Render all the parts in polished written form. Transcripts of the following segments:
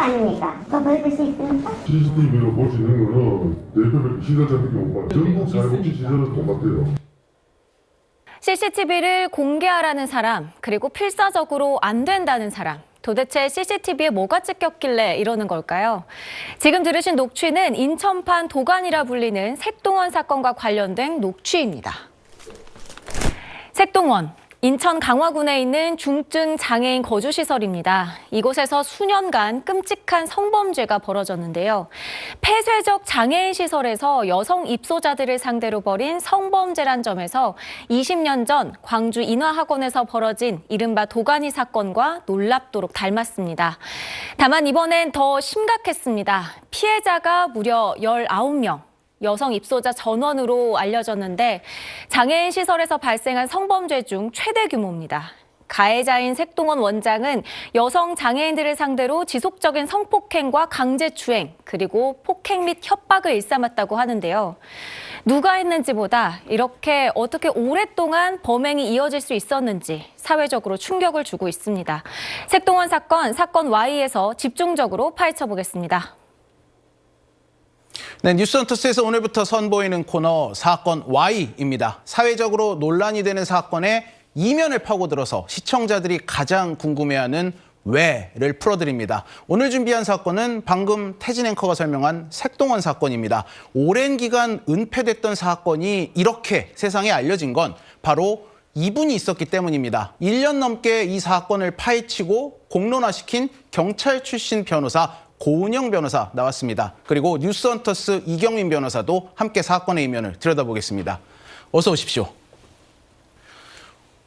아닙니까? 그거 보여줄 수 있습니까? CCTV로 볼 수 있는 거는 대표별 시설자들이 못 봐요. 전국 사회복지시설은 똑같아요. CCTV를 공개하라는 사람, 그리고 필사적으로 안 된다는 사람. 도대체 CCTV에 뭐가 찍혔길래 이러는 걸까요? 지금 들으신 녹취는 인천판 도간이라 불리는 색동원 사건과 관련된 녹취입니다. 색동원, 인천 강화군에 있는 중증 장애인 거주시설입니다. 이곳에서 수년간 끔찍한 성범죄가 벌어졌는데요. 폐쇄적 장애인 시설에서 여성 입소자들을 상대로 벌인 성범죄란 점에서 20년 전 광주 인화학원에서 벌어진 이른바 도가니 사건과 놀랍도록 닮았습니다. 다만 이번엔 더 심각했습니다. 피해자가 무려 19명. 여성 입소자 전원으로 알려졌는데 장애인 시설에서 발생한 성범죄 중 최대 규모입니다. 가해자인 색동원 원장은 여성 장애인들을 상대로 지속적인 성폭행과 강제추행, 그리고 폭행 및 협박을 일삼았다고 하는데요. 누가 했는지보다 이렇게 어떻게 오랫동안 범행이 이어질 수 있었는지 사회적으로 충격을 주고 있습니다. 색동원 사건 Y에서 집중적으로 파헤쳐보겠습니다. 네, 뉴스헌터스에서 오늘부터 선보이는 코너 사건 Y입니다. 사회적으로 논란이 되는 사건의 이면을 파고들어서 시청자들이 가장 궁금해하는 왜를 풀어드립니다. 오늘 준비한 사건은 방금 태진 앵커가 설명한 색동원 사건입니다. 오랜 기간 은폐됐던 사건이 이렇게 세상에 알려진 건 바로 이분이 있었기 때문입니다. 1년 넘게 이 사건을 파헤치고 공론화시킨 경찰 출신 변호사 고은영 변호사 나왔습니다. 그리고 뉴스헌터스 이경민 변호사도 함께 사건의 이면을 들여다보겠습니다. 어서 오십시오.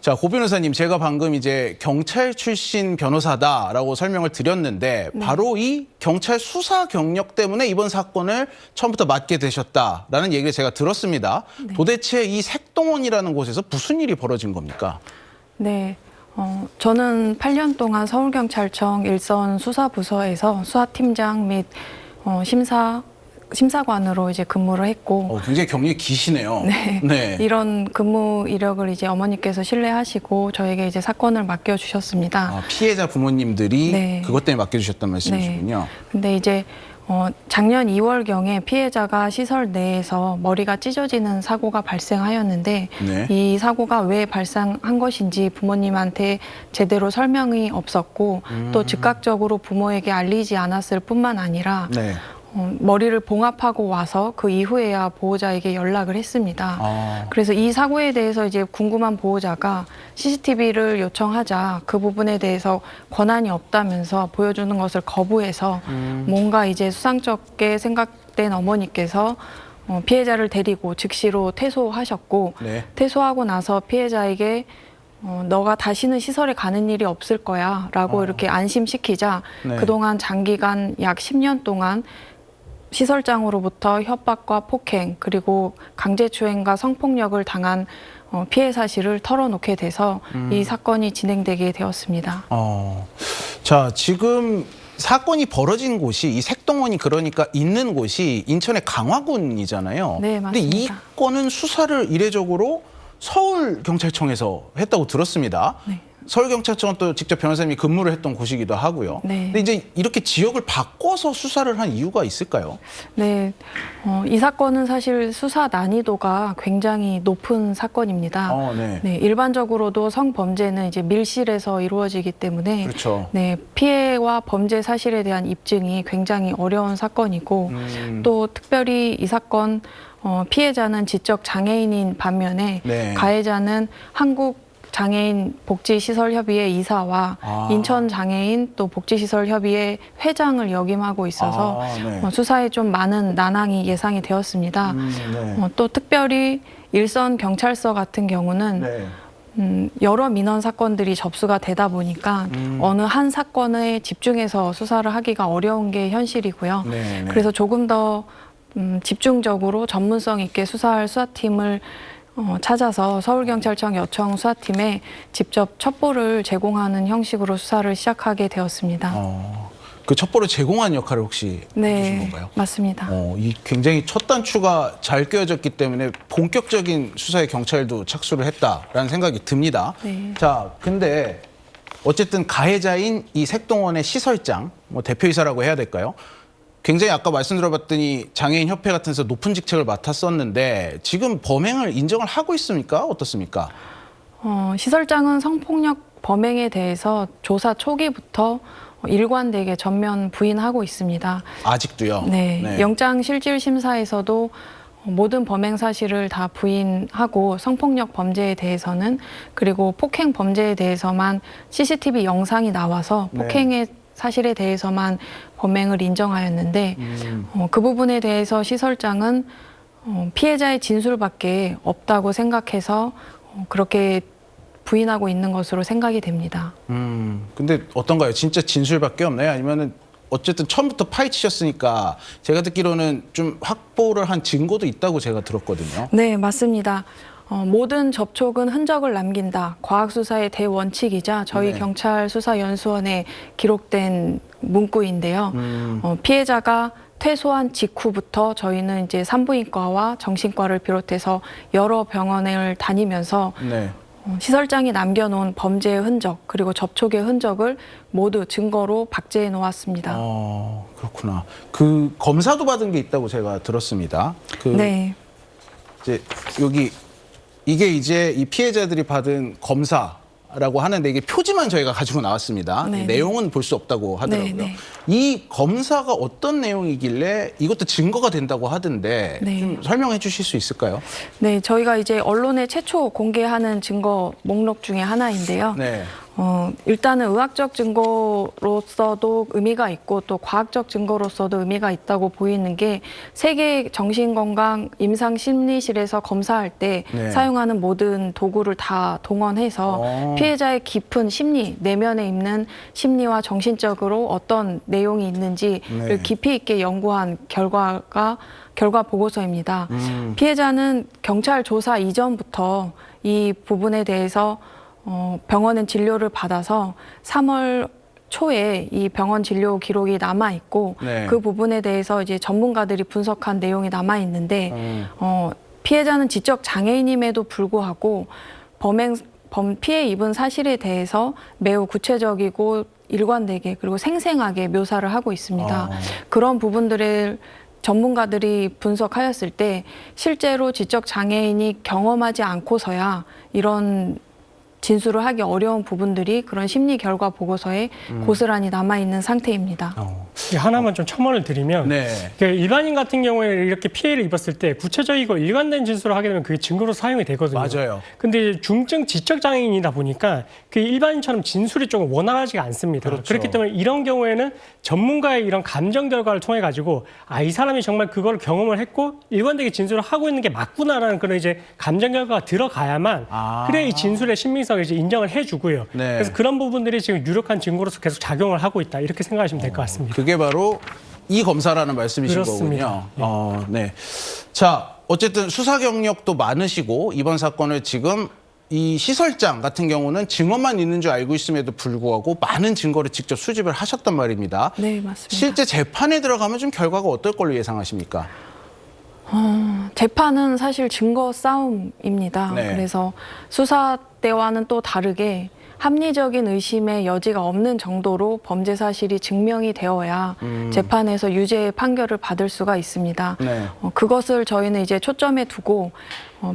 자, 고 변호사님, 제가 방금 이제 경찰 출신 변호사다라고 설명을 드렸는데 바로 이 경찰 수사 경력 때문에 이번 사건을 처음부터 맡게 되셨다라는 얘기를 제가 들었습니다. 네. 도대체 이 색동원이라는 곳에서 무슨 일이 벌어진 겁니까? 네, 저는 8년 동안 서울경찰청 일선 수사부서에서 수사팀장 및 심사관으로 이제 근무를 했고, 굉장히 경력이 기시네요. 네, 네. 이런 근무 이력을 이제 어머니께서 신뢰하시고 저에게 이제 사건을 맡겨주셨습니다. 피해자 부모님들이 네. 그것 때문에 맡겨주셨단 말씀이시군요. 네. 근데 이제 작년 2월경에 피해자가 시설 내에서 머리가 찢어지는 사고가 발생하였는데 네. 이 사고가 왜 발생한 것인지 부모님한테 제대로 설명이 없었고 또 즉각적으로 부모에게 알리지 않았을 뿐만 아니라 네. 머리를 봉합하고 와서 그 이후에야 보호자에게 연락을 했습니다. 그래서 이 사고에 대해서 이제 궁금한 보호자가 CCTV를 요청하자 그 부분에 대해서 권한이 없다면서 보여주는 것을 거부해서 뭔가 이제 수상쩍게 생각된 어머니께서 피해자를 데리고 즉시로 퇴소하셨고 네. 퇴소하고 나서 피해자에게 너가 다시는 시설에 가는 일이 없을 거야 라고 이렇게 안심시키자 네. 그동안 장기간 약 10년 동안 시설장으로부터 협박과 폭행 그리고 강제추행과 성폭력을 당한 피해 사실을 털어놓게 돼서 이 사건이 진행되게 되었습니다. 자, 지금 사건이 벌어진 곳이 이 색동원이 그러니까 있는 곳이 인천의 강화군이잖아요. 네, 근데 이 맞습니다. 건은 수사를 이례적으로 서울경찰청에서 했다고 들었습니다. 네. 서울경찰청은 또 직접 변호사님이 근무를 했던 곳이기도 하고요. 네. 근데 이제 이렇게 지역을 바꿔서 수사를 한 이유가 있을까요? 네, 이 사건은 사실 수사 난이도가 굉장히 높은 사건입니다. 네. 네, 일반적으로도 성범죄는 이제 밀실에서 이루어지기 때문에 그렇죠. 네, 피해와 범죄 사실에 대한 입증이 굉장히 어려운 사건이고 또 특별히 이 사건 피해자는 지적 장애인인 반면에 네. 가해자는 한국 장애인 복지시설협의회 이사와 인천장애인 또 복지시설협의회 회장을 역임하고 있어서 네. 수사에 좀 많은 난항이 예상이 되었습니다. 네. 또 특별히 일선 경찰서 같은 경우는 네. 여러 민원 사건들이 접수가 되다 보니까 어느 한 사건에 집중해서 수사를 하기가 어려운 게 현실이고요. 네, 네. 그래서 조금 더 집중적으로 전문성 있게 수사할 수사팀을 찾아서 서울경찰청 여청 수사팀에 직접 첩보를 제공하는 형식으로 수사를 시작하게 되었습니다. 그 첩보를 제공한 역할을 혹시 해주신 네, 건가요? 맞습니다. 이 굉장히 첫 단추가 잘 꿰어졌기 때문에 본격적인 수사에 경찰도 착수를 했다라는 생각이 듭니다. 네. 자, 근데 어쨌든 가해자인 이 색동원의 시설장, 뭐 대표이사라고 해야 될까요? 굉장히 아까 말씀 들어봤더니 장애인 협회 같은 데서 높은 직책을 맡았었는데 지금 범행을 인정을 하고 있습니까? 어떻습니까? 시설장은 성폭력 범행에 대해서 조사 초기부터 일관되게 전면 부인하고 있습니다. 아직도요? 네. 영장 실질 심사에서도 모든 범행 사실을 다 부인하고 성폭력 범죄에 대해서는 그리고 폭행 범죄에 대해서만 CCTV 영상이 나와서 폭행의 사실에 대해서만 범행을 인정하였는데 그 부분에 대해서 시설장은 피해자의 진술밖에 없다고 생각해서 그렇게 부인하고 있는 것으로 생각이 됩니다. 근데 어떤가요? 진짜 진술밖에 없나요? 아니면은 어쨌든 처음부터 파헤치셨으니까 제가 듣기로는 좀 확보를 한 증거도 있다고 제가 들었거든요. 네, 맞습니다. 모든 접촉은 흔적을 남긴다. 과학수사의 대원칙이자 저희 네. 경찰수사연수원에 기록된 문구인데요. 피해자가 퇴소한 직후부터 저희는 이제 산부인과와 정신과를 비롯해서 여러 병원을 다니면서 네. 시설장이 남겨놓은 범죄의 흔적 그리고 접촉의 흔적을 모두 증거로 박제해 놓았습니다. 그렇구나. 그 검사도 받은 게 있다고 제가 들었습니다. 네. 이제 여기 이게 이제 이 피해자들이 받은 검사라고 하는데 이게 표지만 저희가 가지고 나왔습니다. 네네. 내용은 볼 수 없다고 하더라고요. 네네. 이 검사가 어떤 내용이길래 이것도 증거가 된다고 하던데 네. 좀 설명해 주실 수 있을까요? 네, 저희가 이제 언론에 최초 공개하는 증거 목록 중에 하나인데요. 네. 일단은 의학적 증거로서도 의미가 있고 또 과학적 증거로서도 의미가 있다고 보이는 게 세계 정신건강 임상심리실에서 검사할 때 네. 사용하는 모든 도구를 다 동원해서 피해자의 깊은 심리, 내면에 있는 심리와 정신적으로 어떤 내용이 있는지를 네. 깊이 있게 연구한 결과 보고서입니다. 피해자는 경찰 조사 이전부터 이 부분에 대해서 병원은 진료를 받아서 3월 초에 이 병원 진료 기록이 남아 있고 네. 그 부분에 대해서 이제 전문가들이 분석한 내용이 남아 있는데 피해자는 지적 장애인임에도 불구하고 피해 입은 사실에 대해서 매우 구체적이고 일관되게 그리고 생생하게 묘사를 하고 있습니다. 그런 부분들을 전문가들이 분석하였을 때 실제로 지적 장애인이 경험하지 않고서야 이런 진술을 하기 어려운 부분들이 그런 심리 결과 보고서에 고스란히 남아있는 상태입니다. 하나만 좀 첨언을 드리면 네. 일반인 같은 경우에 이렇게 피해를 입었을 때 구체적이고 일관된 진술을 하게 되면 그게 증거로 사용이 되거든요. 맞아요. 근데 중증 지적 장애인이다 보니까 그 일반인처럼 진술이 조금 원활하지가 않습니다. 그렇죠. 그렇기 때문에 이런 경우에는 전문가의 이런 감정 결과를 통해 가지고 이 사람이 정말 그걸 경험을 했고 일관되게 진술을 하고 있는 게 맞구나라는 그런 이제 감정 결과가 들어가야만 그래 이 진술의 신빙성을 이제 인정을 해주고요. 네. 그래서 그런 부분들이 지금 유력한 증거로서 계속 작용을 하고 있다 이렇게 생각하시면 될 것 같습니다. 그게 바로 이 검사라는 말씀이신 그렇습니다. 거군요. 네. 자, 어쨌든 수사 경력도 많으시고 이번 사건을 지금 이 시설장 같은 경우는 증언만 있는 줄 알고 있음에도 불구하고 많은 증거를 직접 수집을 하셨단 말입니다. 네, 맞습니다. 실제 재판에 들어가면 좀 결과가 어떨 걸로 예상하십니까? 재판은 사실 증거 싸움입니다. 네. 그래서 수사 때와는 또 다르게 합리적인 의심의 여지가 없는 정도로 범죄 사실이 증명이 되어야 재판에서 유죄의 판결을 받을 수가 있습니다. 네. 그것을 저희는 이제 초점에 두고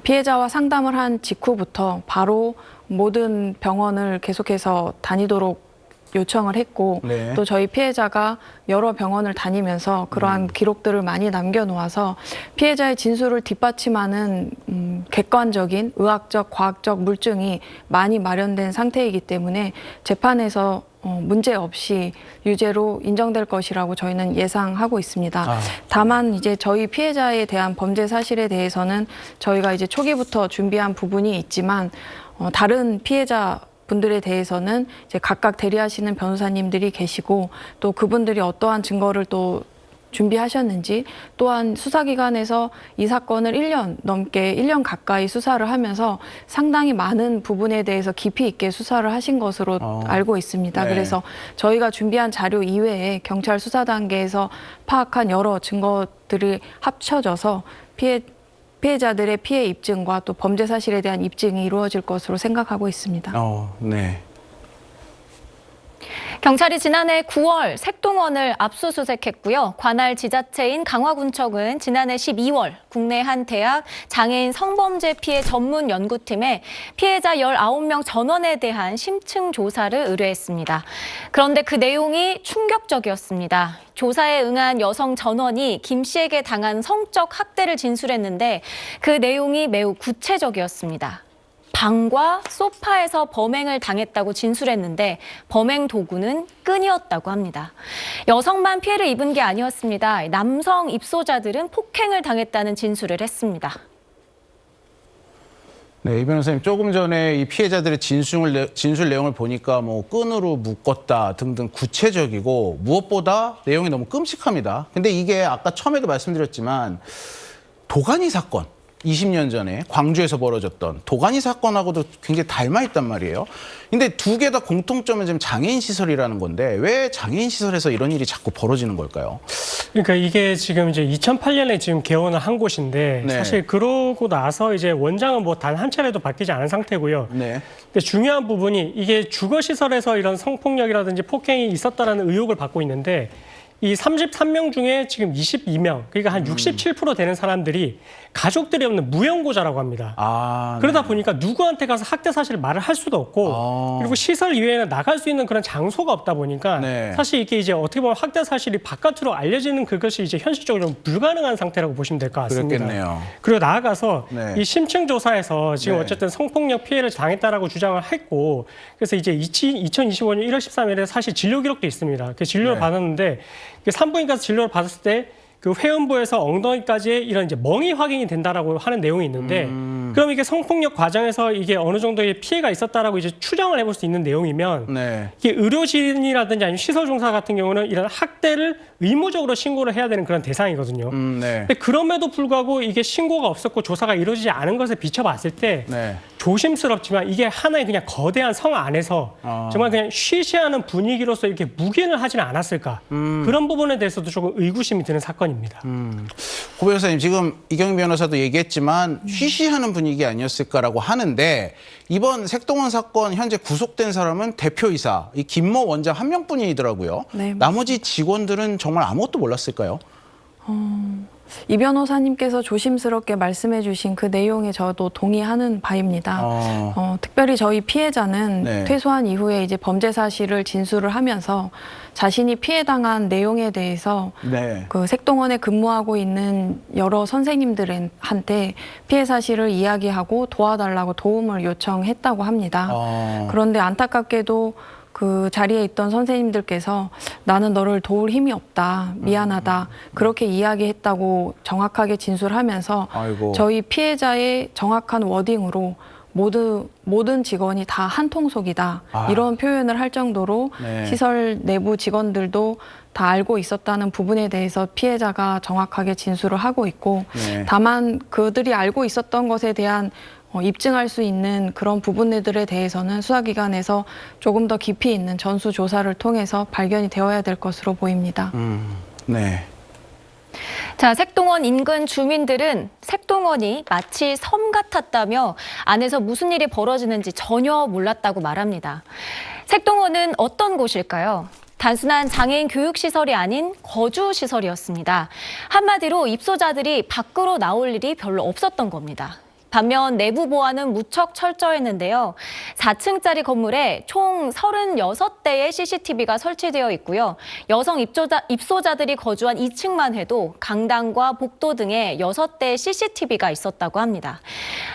피해자와 상담을 한 직후부터 바로 모든 병원을 계속해서 다니도록 요청을 했고 네. 또 저희 피해자가 여러 병원을 다니면서 그러한 기록들을 많이 남겨놓아서 피해자의 진술을 뒷받침하는 객관적인 의학적, 과학적 물증이 많이 마련된 상태이기 때문에 재판에서 문제 없이 유죄로 인정될 것이라고 저희는 예상하고 있습니다. 다만 이제 저희 피해자에 대한 범죄 사실에 대해서는 저희가 이제 초기부터 준비한 부분이 있지만 다른 피해자 분들에 대해서는 이제 각각 대리하시는 변호사님들이 계시고 또 그분들이 어떠한 증거를 또 준비하셨는지 또한 수사기관에서 이 사건을 1년 가까이 수사를 하면서 상당히 많은 부분에 대해서 깊이 있게 수사를 하신 것으로 알고 있습니다. 네. 그래서 저희가 준비한 자료 이외에 경찰 수사 단계에서 파악한 여러 증거들이 합쳐져서 피해자들의 피해 입증과 또 범죄 사실에 대한 입증이 이루어질 것으로 생각하고 있습니다. 네. 경찰이 지난해 9월 색동원을 압수수색했고요. 관할 지자체인 강화군청은 지난해 12월 국내 한 대학 장애인 성범죄 피해 전문 연구팀에 피해자 19명 전원에 대한 심층 조사를 의뢰했습니다. 그런데 그 내용이 충격적이었습니다. 조사에 응한 여성 전원이 김 씨에게 당한 성적 학대를 진술했는데 그 내용이 매우 구체적이었습니다. 방과 소파에서 범행을 당했다고 진술했는데 범행 도구는 끈이었다고 합니다. 여성만 피해를 입은 게 아니었습니다. 남성 입소자들은 폭행을 당했다는 진술을 했습니다. 네, 이 변호사님 조금 전에 이 피해자들의 진술 내용을 보니까 뭐 끈으로 묶었다 등등 구체적이고 무엇보다 내용이 너무 끔찍합니다. 근데 이게 아까 처음에도 말씀드렸지만 도가니 사건 20년 전에 광주에서 벌어졌던 도가니 사건하고도 굉장히 닮아 있단 말이에요. 근데 두 개 다 공통점은 지금 장애인 시설이라는 건데 왜 장애인 시설에서 이런 일이 자꾸 벌어지는 걸까요? 그러니까 이게 지금 이제 2008년에 지금 개원을 한 곳인데 네. 사실 그러고 나서 이제 원장은 뭐 단 한 차례도 바뀌지 않은 상태고요. 네. 근데 중요한 부분이 이게 주거 시설에서 이런 성폭력이라든지 폭행이 있었다라는 의혹을 받고 있는데 이 33명 중에 지금 22명, 그러니까 한 67% 되는 사람들이 가족들이 없는 무연고자라고 합니다. 그러다 보니까 누구한테 가서 학대 사실을 말을 할 수도 없고 그리고 시설 이외에는 나갈 수 있는 그런 장소가 없다 보니까 네. 사실 이게 이제 어떻게 보면 학대 사실이 바깥으로 알려지는 그것이 이제 현실적으로 좀 불가능한 상태라고 보시면 될 것 같습니다. 그렇겠네요. 그리고 나아가서 네. 이 심층 조사에서 지금 네. 어쨌든 성폭력 피해를 당했다라고 주장을 했고 그래서 이제 2025년 1월 13일에 사실 진료 기록도 있습니다. 그 진료를 네. 받았는데 산부인과 진료를 받았을 때 그 회원부에서 엉덩이까지의 이런 이제 멍이 확인이 된다라고 하는 내용이 있는데 그럼 이게 성폭력 과정에서 이게 어느 정도의 피해가 있었다라고 이제 추정을 해볼 수 있는 내용이면 네. 이게 의료진이라든지 아니면 시설 종사 같은 경우는 이런 학대를 의무적으로 신고를 해야 되는 그런 대상이거든요. 네. 근데 그럼에도 불구하고 이게 신고가 없었고 조사가 이루어지지 않은 것에 비춰봤을 때 네. 조심스럽지만 이게 하나의 그냥 거대한 성 안에서 정말 그냥 쉬쉬하는 분위기로서 이렇게 묵인을 하지는 않았을까. 그런 부분에 대해서도 조금 의구심이 드는 사건입니다. 고 변호사님 지금 이경희 변호사도 얘기했지만 쉬쉬하는 분위기 아니었을까라고 하는데 이번 색동원 사건 현재 구속된 사람은 대표이사 이 김모 원장 한 명뿐이더라고요. 네, 나머지 직원들은 정말 아무것도 몰랐을까요? 이 변호사님께서 조심스럽게 말씀해 주신 그 내용에 저도 동의하는 바입니다. 특별히 저희 피해자는 네. 퇴소한 이후에 이제 범죄 사실을 진술을 하면서 자신이 피해당한 내용에 대해서 네. 그 색동원에 근무하고 있는 여러 선생님들한테 피해 사실을 이야기하고 도와달라고 도움을 요청했다고 합니다. 그런데 안타깝게도 그 자리에 있던 선생님들께서 나는 너를 도울 힘이 없다, 미안하다 그렇게 이야기했다고 정확하게 진술하면서 아이고. 저희 피해자의 정확한 워딩으로 모든 직원이 다 한 통속이다 이런 표현을 할 정도로 네. 시설 내부 직원들도 다 알고 있었다는 부분에 대해서 피해자가 정확하게 진술을 하고 있고 네. 다만 그들이 알고 있었던 것에 대한 입증할 수 있는 그런 부분들에 대해서는 수사기관에서 조금 더 깊이 있는 전수조사를 통해서 발견이 되어야 될 것으로 보입니다. 네. 자, 색동원 인근 주민들은 색동원이 마치 섬 같았다며 안에서 무슨 일이 벌어지는지 전혀 몰랐다고 말합니다. 색동원은 어떤 곳일까요? 단순한 장애인 교육시설이 아닌 거주시설이었습니다. 한마디로 입소자들이 밖으로 나올 일이 별로 없었던 겁니다. 반면 내부 보안은 무척 철저했는데요. 4층짜리 건물에 총 36대의 CCTV가 설치되어 있고요. 여성 입소자들이 거주한 2층만 해도 강당과 복도 등에 6대의 CCTV가 있었다고 합니다.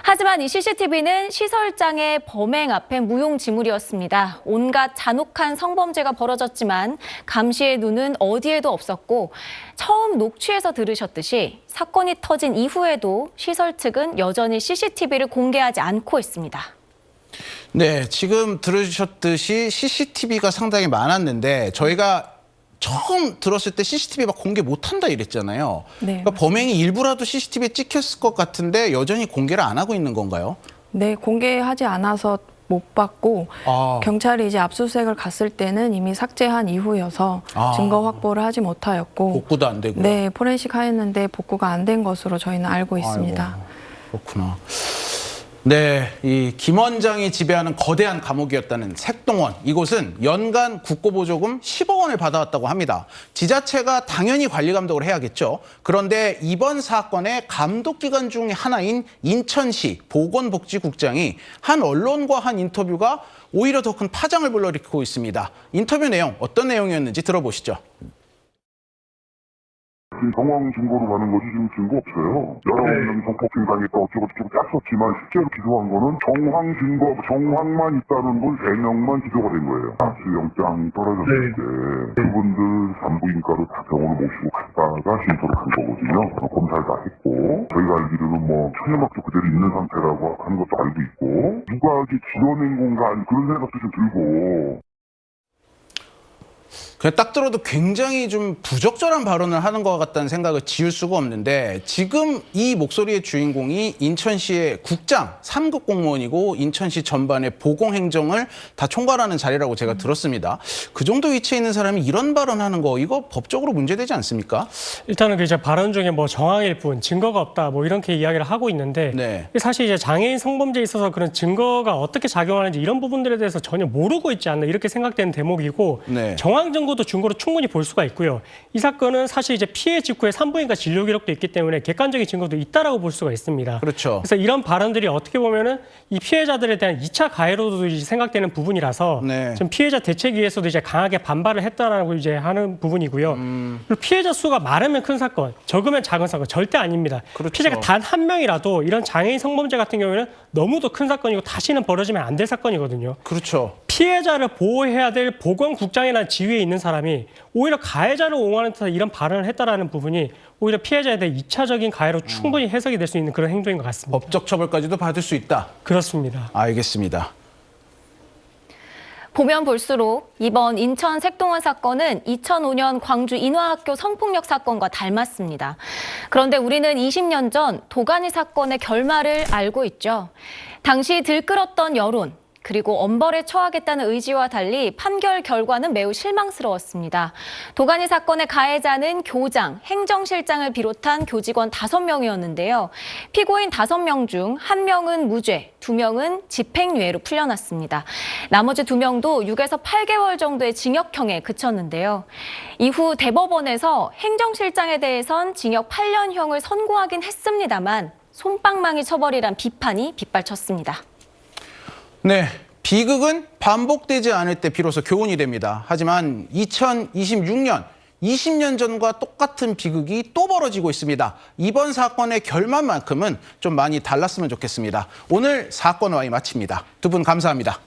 하지만 이 CCTV는 시설장의 범행 앞엔 무용지물이었습니다. 온갖 잔혹한 성범죄가 벌어졌지만 감시의 눈은 어디에도 없었고 처음 녹취에서 들으셨듯이 사건이 터진 이후에도 시설 측은 여전히 CCTV를 공개하지 않고 있습니다. 네, 지금 들으셨듯이 CCTV가 상당히 많았는데 저희가 처음 들었을 때 CCTV 막 공개 못한다 이랬잖아요. 네, 그러니까 범행이 일부라도 CCTV에 찍혔을 것 같은데 여전히 공개를 안 하고 있는 건가요? 네, 공개하지 않아서 못 받고 경찰이 이제 압수수색을 갔을 때는 이미 삭제한 이후여서 증거 확보를 하지 못하였고 복구도 안 되고. 네, 포렌식 하였는데 복구가 안 된 것으로 저희는 알고 있습니다. 아이고, 그렇구나. 네, 이 김 원장이 지배하는 거대한 감옥이었다는 색동원. 이곳은 연간 국고보조금 10억 원을 받아왔다고 합니다. 지자체가 당연히 관리 감독을 해야겠죠. 그런데 이번 사건의 감독기관 중 하나인 인천시 보건복지국장이 한 언론과 한 인터뷰가 오히려 더 큰 파장을 불러일으키고 있습니다. 인터뷰 내용 어떤 내용이었는지 들어보시죠. 지금 정황 증거로 가는 거지 지금 증거 없어요. 여러 명이 성폭행 당했다 어쩌고저쩌고 짰었지만 실제로 기소한 거는 정황 증거, 정황만 있다는 걸 3명만 기소가 된 거예요. 영장 떨어졌을 때 그분들 산부인과로 다 병원을 모시고 갔다가 진술을 간 거거든요. 검사를 다 했고 저희가 알기로는 뭐 천연막도 그대로 있는 상태라고 하는 것도 알고 있고 누가 이렇게 지어낸 건가 그런 생각도 좀 들고. 그냥 딱 들어도 굉장히 좀 부적절한 발언을 하는 것 같다는 생각을 지울 수가 없는데 지금 이 목소리의 주인공이 인천시의 국장, 3급 공무원이고 인천시 전반의 보건행정을 다 총괄하는 자리라고 제가 들었습니다. 그 정도 위치에 있는 사람이 이런 발언하는 거 이거 법적으로 문제되지 않습니까? 일단은 그 이제 발언 중에 뭐 정황일 뿐 증거가 없다 뭐 이렇게 이야기를 하고 있는데 네. 사실 이제 장애인 성범죄에 있어서 그런 증거가 어떻게 작용하는지 이런 부분들에 대해서 전혀 모르고 있지 않나 이렇게 생각되는 대목이고 네. 정황 증거도 증거로 충분히 볼 수가 있고요. 이 사건은 사실 이제 피해 직후에 산부인과 진료 기록도 있기 때문에 객관적인 증거도 있다라고 볼 수가 있습니다. 그렇죠. 그래서 이런 발언들이 어떻게 보면은 이 피해자들에 대한 2차 가해로도 생각되는 부분이라서 네. 좀 피해자 대책위에서도 이제 강하게 반발을 했다라고 이제 하는 부분이고요. 그리고 피해자 수가 많으면 큰 사건, 적으면 작은 사건 절대 아닙니다. 그렇죠. 피해자가 단 한 명이라도 이런 장애인 성범죄 같은 경우에는 너무도 큰 사건이고 다시는 벌어지면 안 될 사건이거든요. 그렇죠. 피해자를 보호해야 될 보건국장이라는 지위에 있는 사람이 오히려 가해자를 옹호하는 듯한 이런 발언을 했다라는 부분이 오히려 피해자에 대해 2차적인 가해로 충분히 해석이 될 수 있는 그런 행동인 것 같습니다. 법적 처벌까지도 받을 수 있다. 그렇습니다. 알겠습니다. 보면 볼수록 이번 인천 색동원 사건은 2005년 광주 인화학교 성폭력 사건과 닮았습니다. 그런데 우리는 20년 전 도가니 사건의 결말을 알고 있죠. 당시 들끓었던 여론, 그리고 엄벌에 처하겠다는 의지와 달리 판결 결과는 매우 실망스러웠습니다. 도가니 사건의 가해자는 교장, 행정실장을 비롯한 교직원 5명이었는데요. 피고인 5명 중 1명은 무죄, 2명은 집행유예로 풀려났습니다. 나머지 2명도 6에서 8개월 정도의 징역형에 그쳤는데요. 이후 대법원에서 행정실장에 대해선 징역 8년형을 선고하긴 했습니다만 솜방망이 처벌이란 비판이 빗발쳤습니다. 네, 비극은 반복되지 않을 때 비로소 교훈이 됩니다. 하지만 2026년, 20년 전과 똑같은 비극이 또 벌어지고 있습니다. 이번 사건의 결말만큼은 좀 많이 달랐으면 좋겠습니다. 오늘 사건 와이 마칩니다. 두 분 감사합니다.